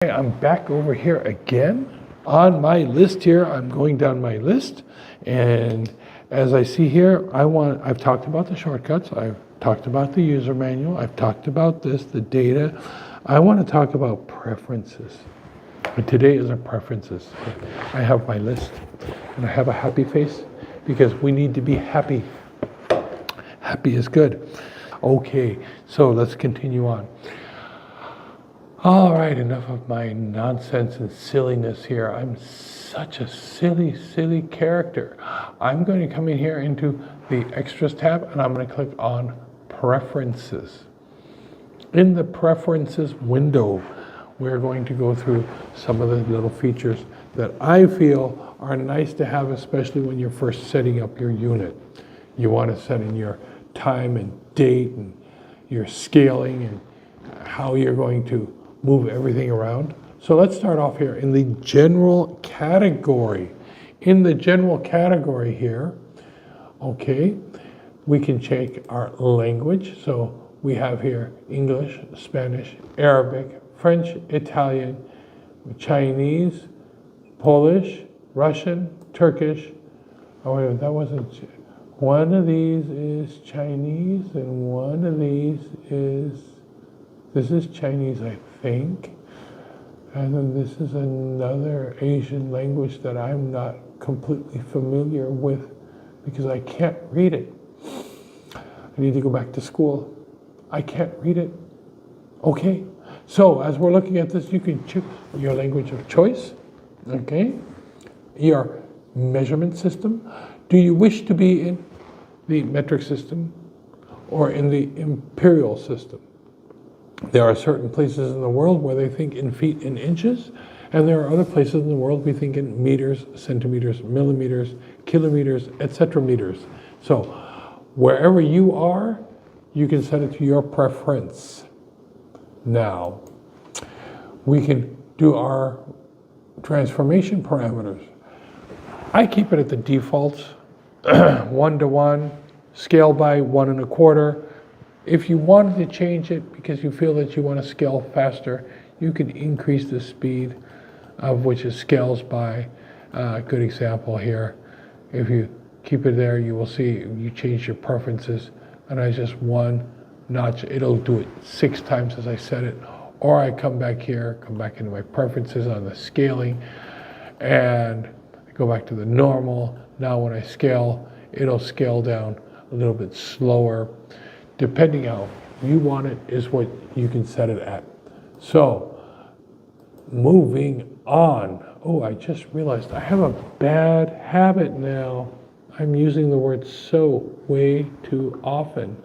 I'm back over here again on my list here. I'm going down my list, and as I see here, I've talked about the shortcuts, I've talked about the user manual, I've talked about this, the data. I want to talk about preferences. And today is our preferences. I have my list, and I have a happy face because we need to be happy. Happy is good. Okay, so let's continue on. All right, enough of my nonsense and silliness here. I'm such a silly character. I'm going to come in here into the Extras tab, and I'm going to click on Preferences. In the Preferences window, we're going to go through some of the little features that I feel are nice to have, especially when you're first setting up your unit. You want to set in your time and date and your scaling and how you're going to move everything around. So let's start off here in the general category. In the general category here, okay, we can check our language. So we have here English, Spanish, Arabic, French, Italian, Chinese, Polish, Russian, Turkish. Oh wait, that wasn't. One of these is Chinese and one of these is, this is Chinese, I think. And then this is another Asian language that I'm not completely familiar with because I can't read it. I need to go back to school. I can't read it. Okay, so as we're looking at this, you can choose your language of choice, okay? Your measurement system. Do you wish to be in the metric system or in the imperial system? There are certain places in the world where they think in feet and inches, and there are other places in the world we think in meters, centimeters, millimeters, kilometers, etc. meters. So wherever you are, you can set it to your preference. Now, we can do our transformation parameters. I keep it at the default, 1:1, scale by 1 1/4. If you wanted to change it because you feel that you want to scale faster, you can increase the speed of which it scales by. Good example here. If you keep it there, you will see you change your preferences, and I just one notch, it'll do it 6 times as I set it. Or I come back here, come back into my preferences on the scaling, and go back to the normal. Now when I scale, it'll scale down a little bit slower. Depending how you want it is what you can set it at. So, moving on. Oh, I just realized I have a bad habit now. I'm using the word so way too often.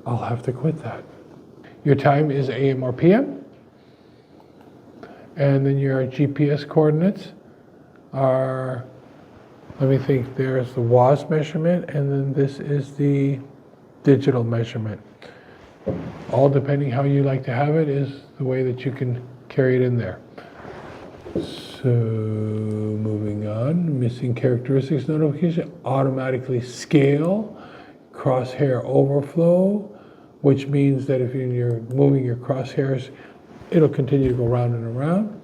I'll have to quit that. Your time is AM or PM. And then your GPS coordinates are, let me think, there's the WAS measurement, and then this is the digital measurement. All depending how you like to have it is the way that you can carry it in there. So moving on, missing characteristics notification, automatically scale, crosshair overflow, which means that if you're moving your crosshairs, it'll continue to go round and around.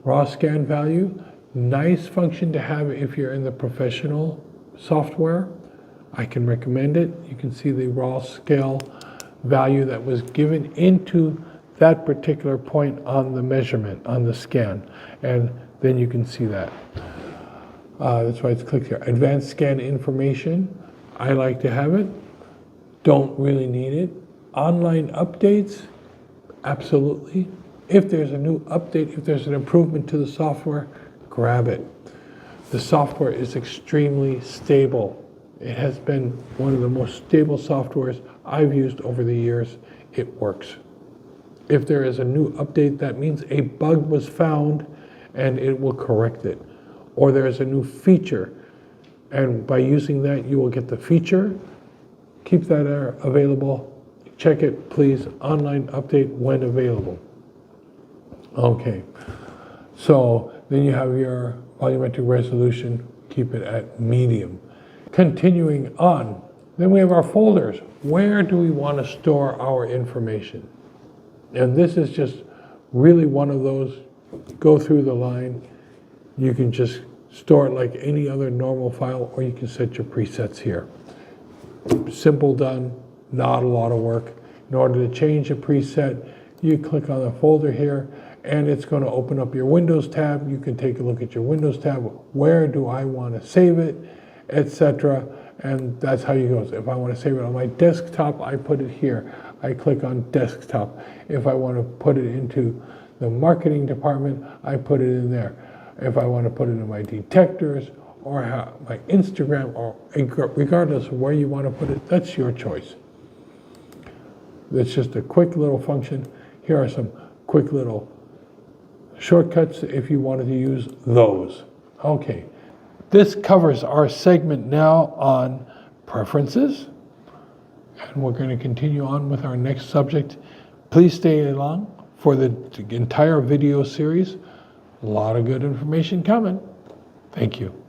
Raw scan value, nice function to have if you're in the professional software. I can recommend it. You can see the raw scale value that was given into that particular point on the measurement, on the scan. And then you can see that. That's why it's clicked here. Advanced scan information. I like to have it. Don't really need it. Online updates. Absolutely. If there's a new update, if there's an improvement to the software, grab it. The software is extremely stable. It has been one of the most stable softwares I've used over the years. It works. If there is a new update, that means a bug was found and it will correct it. Or there is a new feature, and by using that, you will get the feature. Keep that available. Check it, please. Online update when available. Okay. So then you have your volumetric resolution. Keep it at medium. Continuing on, then we have our folders. Where do we want to store our information? And this is just really one of those, go through the line. You can just store it like any other normal file, or you can set your presets here. Simple done, not a lot of work. In order to change a preset, you click on the folder here, and it's going to open up your Windows tab. You can take a look at your Windows tab. Where do I want to save it, etc. And that's how you go. So if I want to save it on my desktop, I put it here. I click on desktop. If I want to put it into the marketing department, I put it in there. If I want to put it in my detectors or my Instagram, or regardless of where you want to put it, that's your choice. It's just a quick little function. Here are some quick little shortcuts if you wanted to use those. Okay, this covers our segment now on preferences, and we're going to continue on with our next subject. Please stay along for the entire video series. A lot of good information coming. Thank you.